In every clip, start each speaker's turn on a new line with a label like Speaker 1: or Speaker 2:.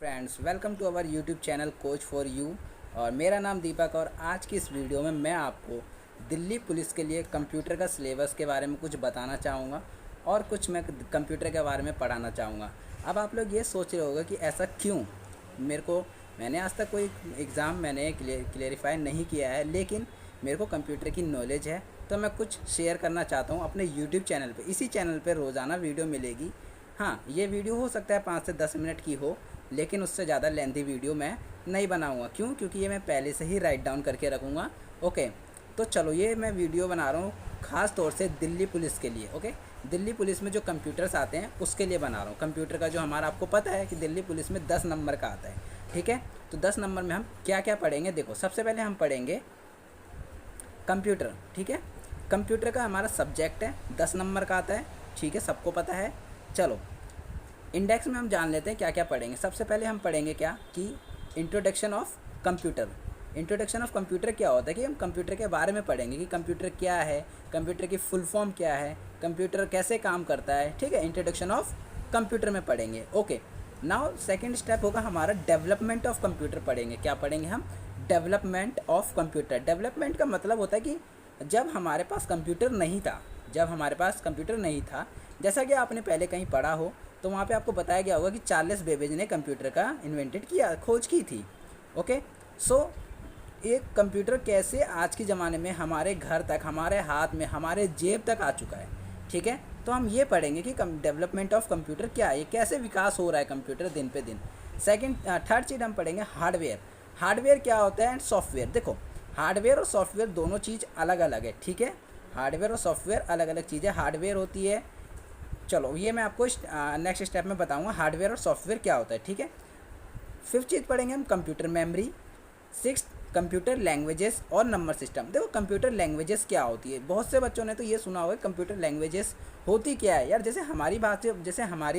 Speaker 1: Friends, welcome to our YouTube channel coach for you. और मेरा नाम दीपक। और आज की इस वीडियो में मैं आपको दिल्ली पुलिस के लिए कंप्यूटर का सिलेबस के बारे में कुछ बताना चाहूँगा और कुछ मैं कंप्यूटर के बारे में पढ़ाना चाहूँगा। अब आप लोग ये सोच रहे होगा कि ऐसा क्यों। मैंने आज तक कोई एग्ज़ाम मैंने क्लियरिफाई नहीं किया है, लेकिन मेरे को कंप्यूटर की नॉलेज है, तो मैं कुछ शेयर करना चाहता हूँ अपने यूट्यूब चैनल पे। इसी चैनल पे रोज़ाना वीडियो मिलेगी। हाँ, ये वीडियो हो सकता है 5 से 10 मिनट की हो, लेकिन उससे ज़्यादा लेंथी वीडियो मैं नहीं बनाऊँगा। क्यों? क्योंकि ये मैं पहले से ही राइट डाउन करके रखूँगा। ओके, तो चलो, ये मैं वीडियो बना रहा हूँ ख़ास तौर से दिल्ली पुलिस के लिए। ओके, दिल्ली पुलिस में जो कंप्यूटर्स आते हैं उसके लिए बना रहा हूँ। कंप्यूटर का जो हमारा, आपको पता है कि दिल्ली पुलिस में 10 नंबर का आता है, ठीक है। तो 10 नंबर में हम क्या क्या पढ़ेंगे, देखो। सबसे पहले हम पढ़ेंगे कंप्यूटर, ठीक है। कंप्यूटर का हमारा सब्जेक्ट है, 10 नंबर का आता है, ठीक है, सबको पता है। चलो, इंडेक्स में हम जान लेते हैं क्या क्या पढ़ेंगे। सबसे पहले हम पढ़ेंगे क्या कि introduction of computer. Introduction of computer क्या होता है कि हम कंप्यूटर के बारे में पढ़ेंगे कि कंप्यूटर क्या है, कंप्यूटर की फुल फॉर्म क्या है, कंप्यूटर कैसे काम करता है, ठीक है। इंट्रोडक्शन ऑफ कंप्यूटर में पढ़ेंगे। ओके, नाउ सेकेंड स्टेप होगा हमारा डेवलपमेंट ऑफ कंप्यूटर पढ़ेंगे। क्या पढ़ेंगे हम? Development of computer. डेवलपमेंट का मतलब होता है कि जब हमारे पास कंप्यूटर नहीं था, जैसा कि आपने पहले कहीं पढ़ा हो, तो वहाँ पे आपको बताया गया होगा कि चार्ल्स बेबेज ने कंप्यूटर का खोज की थी। ओके, सो एक कंप्यूटर कैसे आज के ज़माने में हमारे घर तक, हमारे हाथ में, हमारे जेब तक आ चुका है, ठीक है। तो हम ये पढ़ेंगे कि डेवलपमेंट ऑफ कंप्यूटर क्या है, कैसे विकास हो रहा है कंप्यूटर दिन पे दिन। थर्ड चीज़ हम पढ़ेंगे हार्डवेयर। हार्डवेयर क्या होता है एंड सॉफ्टवेयर। देखो, हार्डवेयर और सॉफ्टवेयर दोनों चीज़ अलग अलग है, ठीक है। हार्डवेयर और सॉफ्टवेयर अलग अलग चीज़ें। हार्डवेयर होती है, चलो ये मैं आपको नेक्स्ट स्टेप में बताऊंगा हार्डवेयर और सॉफ्टवेयर क्या होता है, ठीक है। फिफ्थ चीज़ पढ़ेंगे हम computer memory. Six, computer languages और नंबर सिस्टम। देखो, कंप्यूटर लैंग्वेजेस क्या होती है, बहुत से बच्चों ने तो ये सुना होगा कंप्यूटर लैंग्वेजेस होती क्या है। यार, जैसे हमारी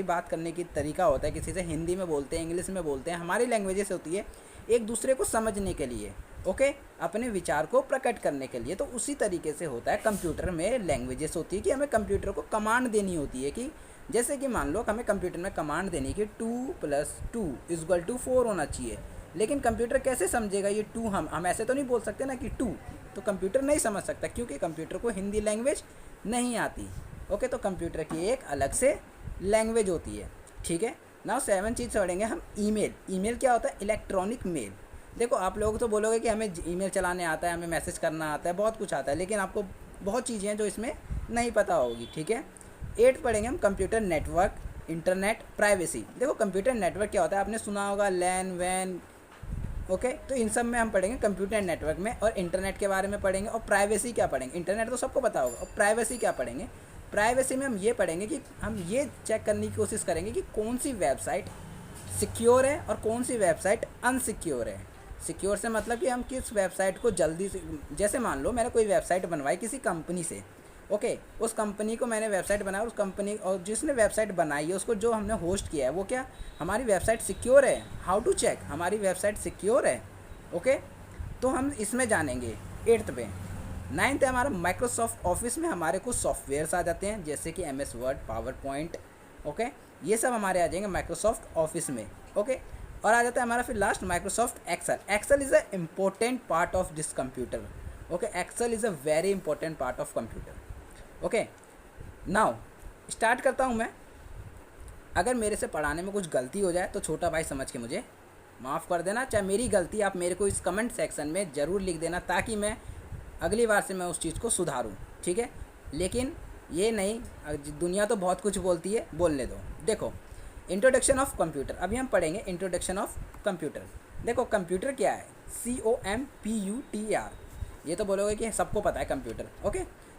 Speaker 1: बात करने की तरीका होता है, किसी से हिंदी में बोलते हैं, इंग्लिश में बोलते हैं, हमारी लैंग्वेजेस होती है एक दूसरे को समझने के लिए, ओके, अपने विचार को प्रकट करने के लिए। तो उसी तरीके से होता है कंप्यूटर में लैंग्वेजेस होती है कि हमें कंप्यूटर को कमांड देनी होती है कि जैसे कि मान लो हमें कंप्यूटर में कमांड देनी कि 2+2=4 होना चाहिए। लेकिन कंप्यूटर कैसे समझेगा ये 2? हम ऐसे तो नहीं बोल सकते ना कि 2, तो कंप्यूटर नहीं समझ सकता क्योंकि कंप्यूटर को हिंदी लैंग्वेज नहीं आती। ओके, तो कंप्यूटर की एक अलग से लैंग्वेज होती है, ठीक है। नाउ 7 चीज़ पढ़ेंगे हम ईमेल। ईमेल क्या होता है? Electronic mail. देखो, आप लोग तो बोलोगे कि हमें ईमेल चलाने आता है, हमें मैसेज करना आता है, बहुत कुछ आता है, लेकिन आपको बहुत चीज़ें हैं जो इसमें नहीं पता होगी, ठीक है। 8 पढ़ेंगे हम कंप्यूटर नेटवर्क, इंटरनेट, प्राइवेसी। देखो, कंप्यूटर नेटवर्क क्या होता है, आपने सुना होगा लैन वैन। ओके, तो इन सब में हम पढ़ेंगे कंप्यूटर नेटवर्क में, और इंटरनेट के बारे में पढ़ेंगे। और प्राइवेसी क्या पढ़ेंगे? इंटरनेट तो सबको पता होगा, और प्राइवेसी क्या पढ़ेंगे? प्राइवेसी में हम ये पढ़ेंगे कि हम ये चेक करने की कोशिश करेंगे कि कौन सी वेबसाइट सिक्योर है और कौन सी वेबसाइट अनसिक्योर है। सिक्योर से मतलब कि हम किस वेबसाइट को जल्दी से, जैसे मान लो मैंने कोई वेबसाइट बनवाई किसी कंपनी से, ओके, उस कंपनी को मैंने वेबसाइट बनाया, उस कंपनी और जिसने वेबसाइट बनाई है उसको जो हमने होस्ट किया है वो क्या हमारी वेबसाइट सिक्योर है? हाउ टू चेक हमारी वेबसाइट सिक्योर है? ओके, तो हम इसमें जानेंगे 8th पे। 9th है हमारा माइक्रोसॉफ्ट ऑफिस में हमारे कुछ सॉफ्टवेयर्स आ जाते हैं, जैसे कि MS word, power point, okay, ये सब हमारे आ जाएंगे माइक्रोसॉफ्ट ऑफिस में। ओके, और आ जाता है हमारा फिर last Microsoft Excel. Excel is a important part of this computer. Okay, Excel is a very important part of computer. Okay, now start करता हूँ मैं। अगर मेरे से पढ़ाने में कुछ गलती हो जाए तो छोटा भाई समझ के मुझे माफ़ कर देना, चाहे मेरी गलती आप मेरे को इस कमेंट सेक्शन में ज़रूर लिख देना, ताकि मैं अगली बार से मैं उस चीज़ को सुधारूँ, ठीक है। लेकिन ये नहीं, दुनिया तो बहुत कुछ बोलती है, बोलने दो। देखो, इंट्रोडक्शन ऑफ कंप्यूटर, अभी हम पढ़ेंगे इंट्रोडक्शन ऑफ कंप्यूटर। देखो, कंप्यूटर क्या है? COMPUTER। ये तो बोलोगे कि सबको पता है कंप्यूटर। ओके,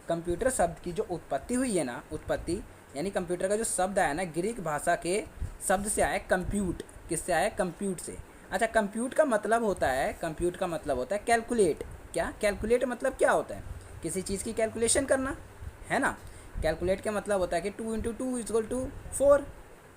Speaker 1: कंप्यूटर शब्द की जो उत्पत्ति हुई है ना, उत्पत्ति यानी कंप्यूटर का जो शब्द आया ना, ग्रीक भाषा के शब्द से आया कंप्यूट। किससे आया? कंप्यूट से। अच्छा, कंप्यूट का मतलब होता है कैलकुलेट। क्या? कैलकुलेट मतलब क्या होता है? किसी चीज़ की कैलकुलेशन करना, है ना। कैलकुलेट का मतलब होता है कि 2 × 2 = 4।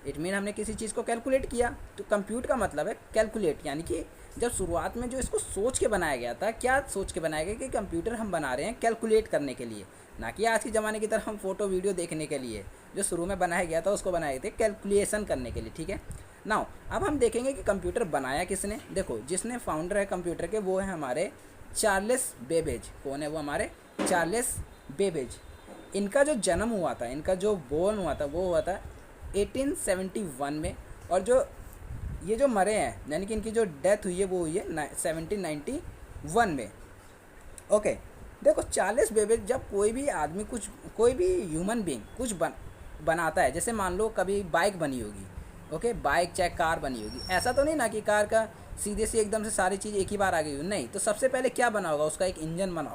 Speaker 1: इट मीन हमने किसी चीज़ को कैलकुलेट किया। तो कंप्यूट का मतलब है कैलकुलेट, यानी कि जब शुरुआत में जो इसको सोच के बनाया गया था, क्या सोच के बनाया गया कि कंप्यूटर हम बना रहे हैं कैलकुलेट करने के लिए, ना कि आज के ज़माने की तरह हम फोटो वीडियो देखने के लिए। जो शुरू में बनाया गया था उसको बनाए थे कैलकुलेशन करने के लिए, ठीक है। नाउ अब हम देखेंगे कि कंप्यूटर बनाया किसने। देखो जिसने फाउंडर है कंप्यूटर के वो है हमारे चार्ल्स बेबेज। कौन है वो? हमारे चार्ल्स बेबेज। इनका जो जन्म हुआ था, इनका जो बोर्न हुआ था वो हुआ था 1871 में, और जो ये जो मरे हैं यानी कि इनकी जो डेथ हुई है वो हुई है 1791 में। ओके देखो चार्ल्स बेबेज, जब कोई भी आदमी कुछ, कोई भी ह्यूमन बीइंग कुछ बनाता है, जैसे मान लो कभी बाइक बनी होगी, ओके बाइक चाहे कार बनी होगी, ऐसा तो नहीं ना कि कार का सीधे से एकदम से सारी चीज़ एक ही बार आ गई हो, नहीं। तो सबसे पहले क्या बना होगा? उसका एक इंजन बना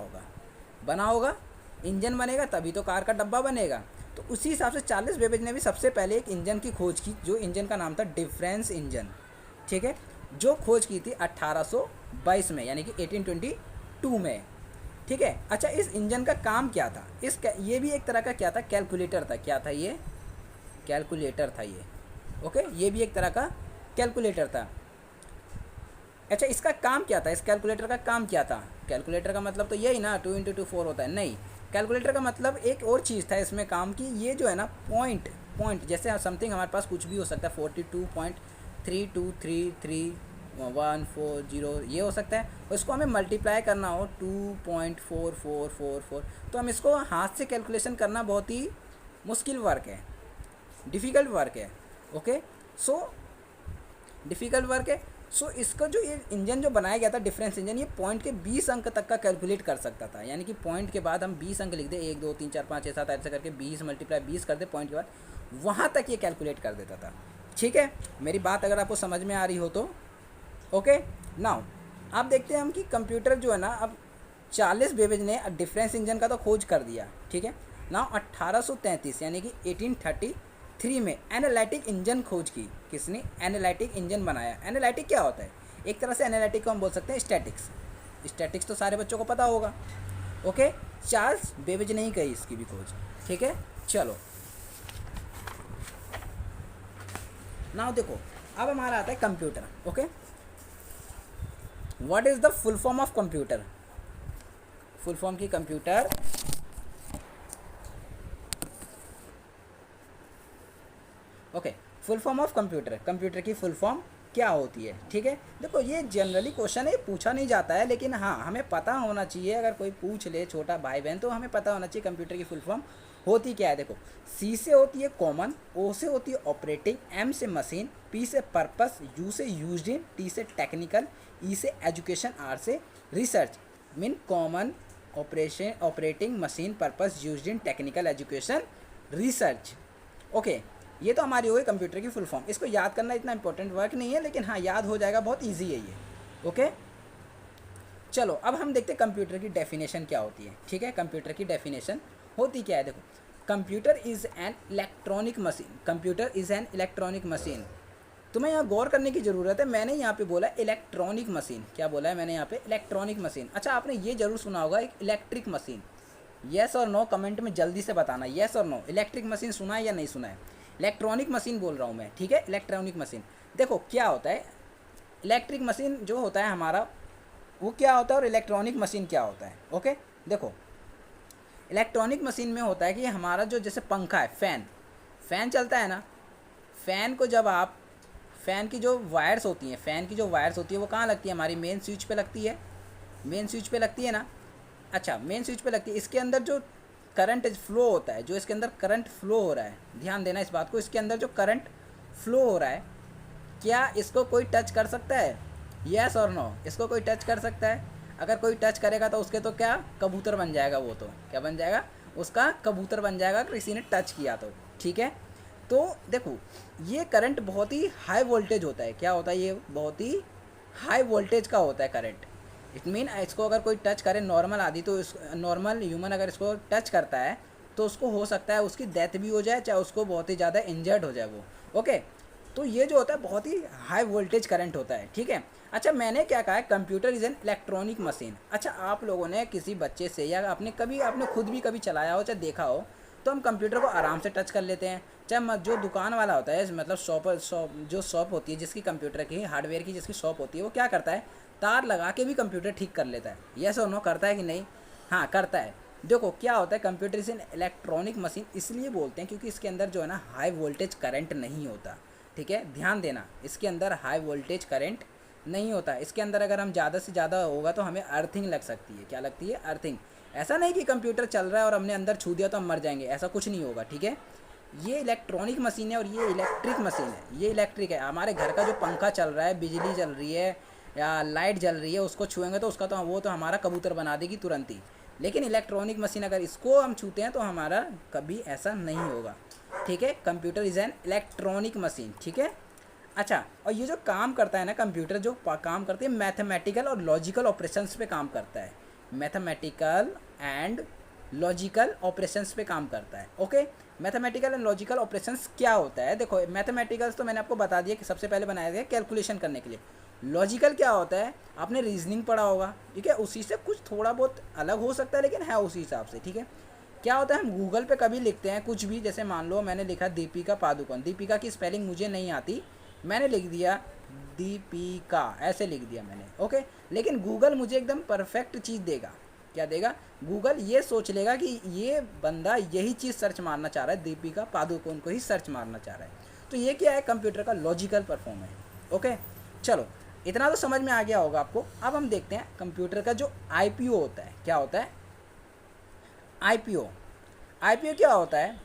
Speaker 1: होगा, इंजन बनेगा तभी तो कार का डब्बा बनेगा। तो उसी हिसाब से चार्ल्स बेबेज ने भी सबसे पहले एक इंजन की खोज की, जो इंजन का नाम था डिफरेंस इंजन, ठीक है, जो खोज की थी 1822 में, यानी कि 1822 में, ठीक है। अच्छा इस इंजन का काम क्या था? ये भी एक तरह का क्या था? कैलकुलेटर था। क्या था ये? कैलकुलेटर था ये, ओके ये भी एक तरह का कैलकुलेटर था। अच्छा इसका काम क्या था? इस कैलकुलेटर का काम क्या था? कैलकुलेटर का मतलब तो यही ना 2 × 2 4 होता है, नहीं। कैलकुलेटर का मतलब एक और चीज़ था इसमें काम की, ये जो है ना पॉइंट जैसे समथिंग हमारे पास कुछ भी हो सकता है, 42.3233.140 ये हो सकता है, और इसको हमें मल्टीप्लाई करना हो 2.4444, तो हम इसको हाथ से कैलकुलेशन करना बहुत ही मुश्किल वर्क है, डिफ़िकल्ट वर्क है, ओके सो डिफ़िकल्ट वर्क है। सो इसका जो ये इंजन जो बनाया गया था डिफरेंस इंजन, ये पॉइंट के 20 अंक तक का कैलकुलेट कर सकता था, यानी कि पॉइंट के बाद हम 20 अंक लिख दे, 1 2 3 4 5 6 7 ऐसे करके 20 × 20 कर दे पॉइंट के बाद, वहाँ तक ये कैलकुलेट कर देता था। ठीक है, मेरी बात अगर आपको समझ में आ रही हो तो ओके। नाउ आप देखते हैं हम कि कंप्यूटर जो है ना, अब चार्ल्स बेबेज ने डिफरेंस इंजन का तो खोज कर दिया, ठीक है। नाउ 1833 यानी कि 1833 में एनालिटिक इंजन खोज की। किसने? एनालिटिक इंजन बनाया। एनालिटिक क्या होता है? एक तरह से एनालिटिक को हम बोल सकते हैं स्टैटिक्स तो सारे बच्चों को पता होगा, ओके। चार्ल्स बेबेज ने ही कही इसकी भी खोज, ठीक है। चलो नाउ देखो अब हमारा आता है computer, okay. What is the full form of computer? Full form की computer, okay full form of computer, computer की फुल फॉर्म क्या होती है? ठीक है, देखो ये जनरली क्वेश्चन है, पूछा नहीं जाता है, लेकिन हाँ हमें पता होना चाहिए, अगर कोई पूछ ले छोटा भाई बहन तो हमें पता होना चाहिए कंप्यूटर की फुल फॉर्म होती क्या है। देखो सी से होती है कॉमन, ओ से होती है ऑपरेटिंग, एम से मशीन, पी से पर्पस, यू से यूज्ड इन, टी से टेक्निकल, ई से एजुकेशन, आर से research. Mean common, operating, machine, purpose, used in, technical, education, research, okay. ये तो हमारी हो गई कंप्यूटर की फुल फॉर्म। इसको याद करना इतना इंपॉर्टेंट वर्क नहीं है, लेकिन हाँ याद हो जाएगा, बहुत ईजी है ये, ओके। चलो अब हम देखते हैं कंप्यूटर की डेफिनेशन क्या होती है, ठीक है। कंप्यूटर की डेफिनेशन होती क्या है? देखो computer is an electronic machine, computer is an electronic machine. तुम्हें यहाँ गौर करने की ज़रूरत है, मैंने यहाँ पे बोला इलेक्ट्रॉनिक मशीन। क्या बोला है मैंने यहाँ पे? Electronic machine. अच्छा आपने ये जरूर सुना होगा एक इलेक्ट्रिक मशीन। येस और नो कमेंट में जल्दी से बताना, येस और नो, इलेक्ट्रिक मशीन सुना है या नहीं सुना है? इलेक्ट्रॉनिक मशीन बोल रहा हूँ मैं, ठीक है, इलेक्ट्रॉनिक मशीन। देखो क्या होता है इलेक्ट्रिक मशीन जो होता है हमारा, वो क्या होता है, और इलेक्ट्रॉनिक मशीन क्या होता है, ओके। देखो इलेक्ट्रॉनिक मशीन में होता है कि हमारा जो जैसे पंखा है, फ़ैन चलता है ना, फ़ैन को जब आप, फ़ैन की जो वायर्स होती हैं, वो कहाँ लगती है? हमारी मेन स्विच पे लगती है, मेन स्विच पे लगती है ना। अच्छा मेन स्विच पे लगती है, इसके अंदर जो करंट फ्लो होता है, जो इसके अंदर करंट फ्लो हो रहा है, ध्यान देना इस बात को, इसके अंदर जो करंट फ्लो हो रहा है, क्या इसको कोई टच कर सकता है? यस और नो, इसको कोई टच कर सकता है? अगर कोई टच करेगा तो उसके तो क्या कबूतर बन जाएगा, वो तो क्या बन जाएगा? उसका कबूतर बन जाएगा अगर किसी ने टच किया तो, ठीक है। तो देखो ये करंट बहुत ही हाई वोल्टेज होता है। क्या होता है? ये बहुत ही हाई वोल्टेज का होता है करंट। इट मीन इसको अगर कोई टच करे नॉर्मल आदि, तो नॉर्मल ह्यूमन अगर इसको टच करता है तो उसको हो सकता है उसकी डेथ भी हो जाए, चाहे उसको बहुत ही ज़्यादा इंजर्ड हो जाए वो, ओके। तो ये जो होता है बहुत ही हाई वोल्टेज करंट होता है, ठीक है। अच्छा मैंने क्या कहा है? Computer is an electronic machine. अच्छा आप लोगों ने किसी बच्चे से या आपने खुद भी कभी चलाया हो, चाहे देखा हो, तो हम कंप्यूटर को आराम से टच कर लेते हैं। चाहे जो दुकान वाला होता है, मतलब शॉप होती है जिसकी कंप्यूटर की, हार्डवेयर की जिसकी शॉप होती है, वो क्या करता है? तार लगा के भी कंप्यूटर ठीक कर लेता है। यस और नो, करता है कि नहीं? हाँ करता है। देखो क्या होता है, computer is an electronic machine इसलिए बोलते हैं क्योंकि इसके अंदर जो है ना हाई वोल्टेज करंट नहीं होता। ठीक है, ध्यान देना, इसके अंदर हाई वोल्टेज करंट नहीं होता है। इसके अंदर अगर हम ज़्यादा से ज़्यादा होगा तो हमें अर्थिंग लग सकती है। क्या लगती है? अर्थिंग। ऐसा नहीं कि कंप्यूटर चल रहा है और हमने अंदर छू दिया तो हम मर जाएंगे, ऐसा कुछ नहीं होगा, ठीक है। ये इलेक्ट्रॉनिक मशीन है और ये इलेक्ट्रिक मशीन है, ये इलेक्ट्रिक है। हमारे घर का जो पंखा चल रहा है, बिजली चल रही है या लाइट जल रही है, उसको छुएंगे तो उसका तो वो तो हमारा कबूतर बना देगी तुरंत ही। लेकिन इलेक्ट्रॉनिक मशीन अगर इसको हम छूते हैं तो हमारा कभी ऐसा नहीं होगा, ठीक है। Computer is an electronic machine, ठीक है। अच्छा, और ये जो काम करता है ना कंप्यूटर, जो काम करती है मैथमेटिकल और लॉजिकल ऑपरेशंस पे काम करता है। मैथमेटिकल एंड लॉजिकल ऑपरेशंस पे काम करता है, okay. Mathematical and logical operations क्या होता है? देखो, मैथमेटिकल्स तो मैंने आपको बता दिया कि सबसे पहले बनाया गया कैलकुलेशन करने के लिए। लॉजिकल क्या होता है? आपने रीजनिंग पढ़ा होगा, ठीक है, उसी से कुछ थोड़ा बहुत अलग हो सकता है लेकिन है उसी हिसाब से, ठीक है। क्या होता है, हम गूगल पे कभी लिखते हैं कुछ भी, जैसे मान लो मैंने लिखा दीपिका पादुकोण, दीपिका की स्पेलिंग मुझे नहीं आती, मैंने लिख दिया दीपिका, ऐसे लिख दिया मैंने, ओके। लेकिन गूगल मुझे एकदम परफेक्ट चीज़ देगा। क्या देगा? गूगल ये सोच लेगा कि ये बंदा यही चीज़ सर्च मारना चाह रहा है, दीपिका पादुकोण को ही सर्च मारना चाह रहा है। तो ये क्या है? कंप्यूटर का लॉजिकल परफॉर्म है, ओके। चलो, इतना तो समझ में आ गया होगा आपको। अब हम देखते हैं कंप्यूटर का जो आईपीओ होता है। क्या होता है? आईपीओ। आईपीओ क्या होता है?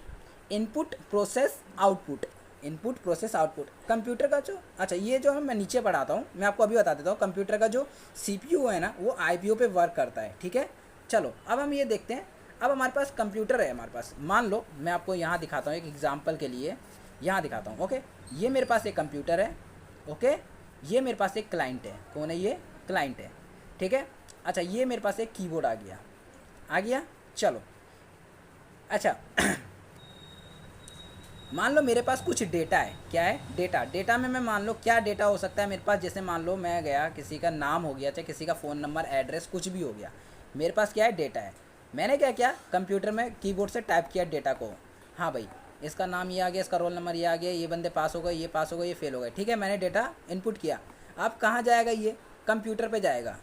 Speaker 1: Input process output. Input process output computer का जो, अच्छा ये जो मैं नीचे पढ़ाता हूँ, मैं आपको अभी बता देता हूँ। कंप्यूटर का जो सीपीयू है ना, वो आईपीओ पे वर्क करता है, ठीक है। चलो, अब हम ये देखते हैं। अब हमारे पास कंप्यूटर है, हमारे पास मान लो मैं आपको यहाँ दिखाता हूँ एक एग्जाम्पल के लिए, यहाँ दिखाता हूँ, ओके। ये मेरे पास एक कंप्यूटर है, ओके। ये मेरे पास एक क्लाइंट है। कौन है ये? क्लाइंट है, ठीक है। अच्छा, ये मेरे पास एक कीबोर्ड आ गया, आ गया। चलो, अच्छा मान लो मेरे पास कुछ डेटा है। क्या है? डेटा। डेटा में मैं मान लो क्या डेटा हो सकता है मेरे पास, जैसे मान लो मैं गया, किसी का नाम हो गया, चाहे किसी का फ़ोन नंबर, एड्रेस, कुछ भी हो गया, मेरे पास क्या है? डेटा है। मैंने क्या किया? कंप्यूटर में कीबोर्ड से टाइप किया डेटा को। हाँ भाई, इसका नाम ये आ गया, इसका रोल नंबर ये आ गया, ये बंदे पास हो गए, ये पास हो गए, ये फेल हो गए, ठीक है। मैंने डेटा इनपुट किया। अब कहाँ जाएगा? ये कंप्यूटर पर जाएगा।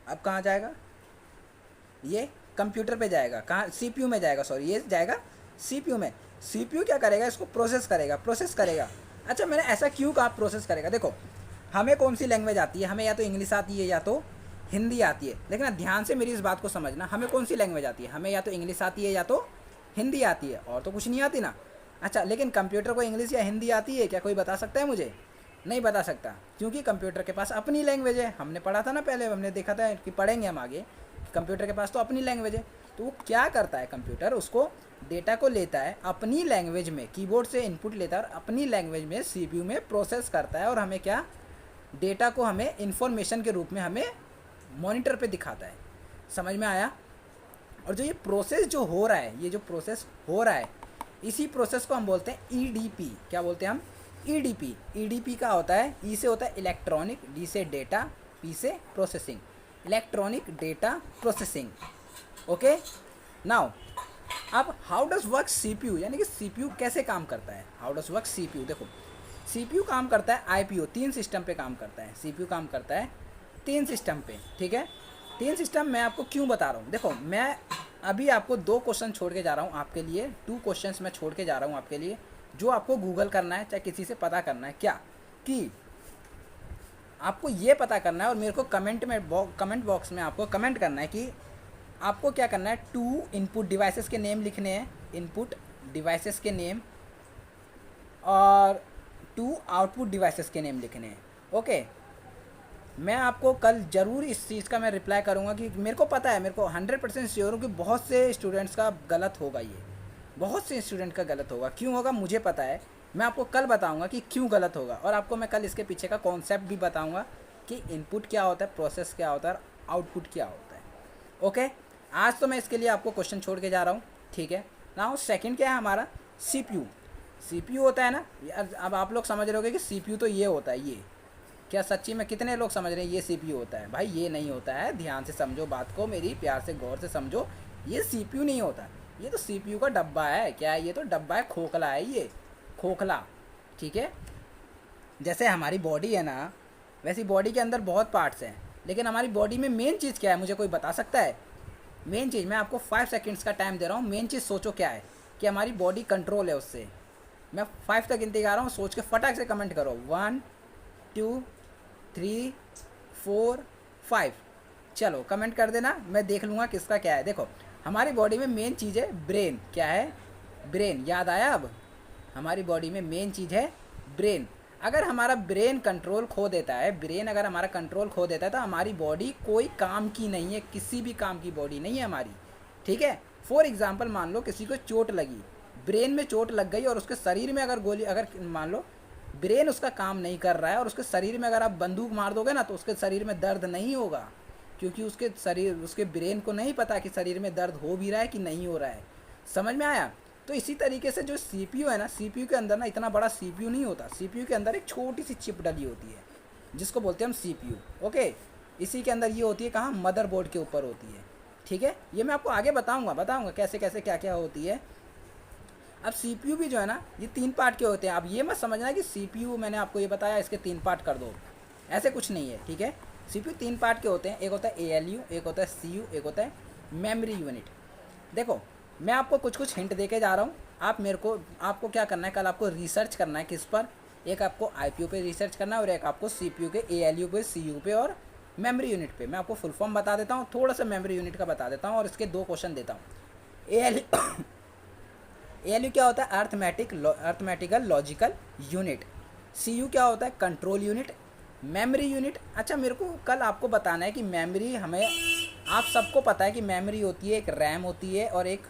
Speaker 1: अब कहाँ जाएगा? ये कंप्यूटर पे जाएगा। कहाँ? सीपीयू में जाएगा, सॉरी, ये जाएगा सीपीयू में। सीपीयू क्या करेगा? इसको प्रोसेस करेगा, प्रोसेस करेगा। अच्छा, मैंने ऐसा क्यों कहा प्रोसेस करेगा? देखो, हमें कौन सी लैंग्वेज आती है? हमें या तो इंग्लिश आती है या तो हिंदी आती है। लेकिन ध्यान से मेरी इस बात को समझना, हमें कौन सी लैंग्वेज आती है? हमें या तो इंग्लिश आती है या तो हिंदी आती है, और तो कुछ नहीं आती ना। अच्छा, लेकिन कंप्यूटर को इंग्लिश या हिंदी आती है क्या? कोई बता सकता है मुझे? नहीं बता सकता, क्योंकि कंप्यूटर के पास अपनी लैंग्वेज है। हमने पढ़ा था ना पहले, हमने देखा था कि पढ़ेंगे हम आगे, कंप्यूटर के पास तो अपनी लैंग्वेज है। तो वो क्या करता है? कंप्यूटर उसको डेटा को लेता है अपनी लैंग्वेज में, कीबोर्ड से इनपुट लेता है और अपनी लैंग्वेज में सीपीयू में प्रोसेस करता है, और हमें क्या? डेटा को हमें इंफॉर्मेशन के रूप में हमें मॉनिटर पे दिखाता है। समझ में आया? और जो ये प्रोसेस जो हो रहा है, ये जो प्रोसेस हो रहा है, इसी प्रोसेस को हम बोलते हैं ईडीपी। क्या बोलते हैं हम? ईडीपी। ईडीपी का होता है, ई से होता है इलेक्ट्रॉनिक, डी से डेटा, पी से processing. Electronic data processing, okay. Now, अब हाउ डज वर्क सीपीयू, यानी कि सीपीयू कैसे काम करता है? How does work CPU? देखो, सीपीयू काम करता है आईपीओ, 3 सिस्टम पे काम करता है। सीपीयू काम करता है 3 सिस्टम पे, ठीक है। 3 सिस्टम मैं आपको क्यों बता रहा हूँ? देखो, मैं अभी आपको 2 क्वेश्चन छोड़ के जा रहा हूँ आपके लिए, 2 क्वेश्चंस मैं छोड़ के जा रहा हूँ आपके लिए, जो आपको गूगल करना है, चाहे किसी से पता करना है। क्या? कि आपको ये पता करना है और मेरे को कमेंट बॉक्स में आपको कमेंट करना है कि आपको क्या करना है। 2 इनपुट डिवाइसेस के नेम लिखने हैं, इनपुट डिवाइसेस के नेम, और 2 आउटपुट डिवाइसेस के नेम लिखने हैं, ओके। मैं आपको कल ज़रूर इस चीज़ का मैं रिप्लाई करूँगा, कि मेरे को पता है, मेरे को 100% श्योर हूँ कि बहुत से स्टूडेंट्स का गलत होगा, ये बहुत से स्टूडेंट का गलत होगा। क्यों होगा मुझे पता है, मैं आपको कल बताऊंगा कि क्यों गलत होगा, और आपको मैं कल इसके पीछे का कॉन्सेप्ट भी बताऊंगा कि इनपुट क्या होता है, प्रोसेस क्या होता है, आउटपुट क्या होता है, ओके। आज तो मैं इसके लिए आपको क्वेश्चन छोड़ के जा रहा हूँ, ठीक है। नाउ सेकंड क्या है हमारा? सीपीयू। सीपीयू होता है ना यार, अब आप लोग समझ रहे होगे कि सीपीयू तो ये होता है, ये क्या सच्ची में कितने लोग समझ रहे हैं ये सीपीयू होता है? भाई ये नहीं होता है, ध्यान से समझो बात को, मेरी प्यार से गौर से समझो। ये सीपीयू नहीं होता, ये तो सीपीयू का डब्बा है। क्या है? ये तो डब्बा है, खोखला है ये, खोखला, ठीक है। जैसे हमारी बॉडी है ना, वैसी बॉडी के अंदर बहुत पार्ट्स हैं, लेकिन हमारी बॉडी में मेन चीज़ क्या है? मुझे कोई बता सकता है? मेन चीज़ मैं आपको 5 सेकेंड्स का टाइम दे रहा हूँ। मेन चीज़ सोचो क्या है कि हमारी बॉडी कंट्रोल है उससे। मैं 5 तक गिनती गा रहा हूँ, सोच के फटाक से कमेंट करो। 1 2 3 4 5। चलो कमेंट कर देना, मैं देख लूँगा किसका क्या है। देखो हमारी बॉडी में मेन चीज़ है ब्रेन। क्या है? ब्रेन। याद आया अब? हमारी बॉडी में मेन चीज़ है ब्रेन। अगर हमारा ब्रेन कंट्रोल खो देता है, ब्रेन अगर हमारा कंट्रोल खो देता है तो हमारी बॉडी कोई काम की नहीं है, किसी भी काम की बॉडी नहीं है हमारी। ठीक है। फॉर एग्जांपल मान लो किसी को चोट लगी, ब्रेन में चोट लग गई और उसके शरीर में अगर गोली, अगर मान लो ब्रेन उसका काम नहीं कर रहा है और उसके शरीर में अगर आप बंदूक मार दोगे ना तो उसके शरीर में दर्द नहीं होगा, क्योंकि उसके शरीर, उसके ब्रेन को नहीं पता कि शरीर में दर्द हो भी रहा है कि नहीं हो रहा है। समझ में आया? तो इसी तरीके से जो सीपीयू है ना, सीपीयू के अंदर ना इतना बड़ा सीपीयू नहीं होता, सीपीयू के अंदर एक छोटी सी चिप डली होती है जिसको बोलते हैं हम सीपीयू। ओके। इसी के अंदर ये होती है कहाँ? मदरबोर्ड के ऊपर होती है। ठीक है। ये मैं आपको आगे बताऊंगा कैसे कैसे क्या क्या होती है। अब सीपीयू भी जो है ना ये 3 पार्ट के होते हैं। अब ये मत समझना कि सीपीयू मैंने आपको ये बताया इसके 3 पार्ट कर दो, ऐसे कुछ नहीं है। ठीक है। सीपीयू 3 पार्ट के होते हैं। एक होता है एएलयू, एक होता है सीयू, एक होता है मेमोरी यूनिट। देखो मैं आपको कुछ कुछ हिंट देके जा रहा हूँ। आप मेरे को, आपको क्या करना है, कल आपको रिसर्च करना है। किस पर? एक आपको आईपीयू पे रिसर्च करना है और एक आपको सीपीयू के एएलयू पे, सीयू पे और मेमोरी यूनिट पे। मैं आपको फुल फॉर्म बता देता हूँ, थोड़ा सा मेमोरी यूनिट का बता देता हूँ और इसके 2 क्वेश्चन देता हूँ। एएलयू क्या होता है? Arithmetical logical unit. सीयू क्या होता है? Control unit. मेमोरी यूनिट, अच्छा मेरे को कल आपको बताना है कि मेमोरी, हमें आप सबको पता है कि मेमोरी होती है, एक रैम होती है और एक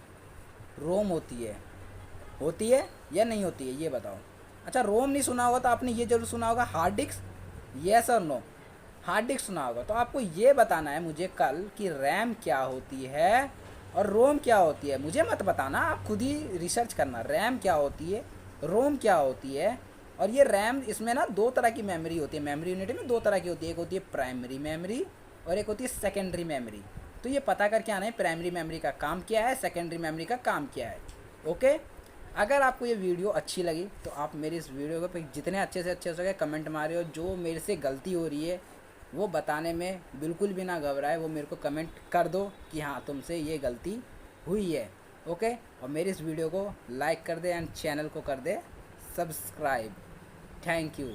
Speaker 1: रोम होती है या नहीं होती है, ये बताओ। अच्छा रोम नहीं सुना होगा तो आपने ये जरूर सुना होगा हार्ड डिस्क। येस और नो? हार्ड डिस्क सुना होगा। तो आपको ये बताना है मुझे कल कि रैम क्या होती है और रोम क्या होती है। मुझे मत बताना, आप खुद ही रिसर्च करना। रैम क्या होती है, रोम क्या होती है। और ये रैम, इसमें ना 2 तरह की मेमोरी होती है। मेमोरी यूनिट में 2 तरह की होती है, एक होती है प्राइमरी मेमोरी और एक होती है सेकेंडरी मेमोरी। तो ये पता करके आना है प्राइमरी मेमोरी का काम क्या है, सेकेंडरी मेमोरी का काम क्या है। ओके। अगर आपको ये वीडियो अच्छी लगी तो आप मेरी इस वीडियो को जितने अच्छे से अच्छे हो सके कमेंट मारे, और जो मेरे से गलती हो रही है वो बताने में बिल्कुल भी ना घबराए, वो मेरे को कमेंट कर दो कि हाँ तुमसे ये गलती हुई है। ओके। और मेरी इस वीडियो को लाइक कर दे एंड चैनल को कर दे सब्सक्राइब। Thank you.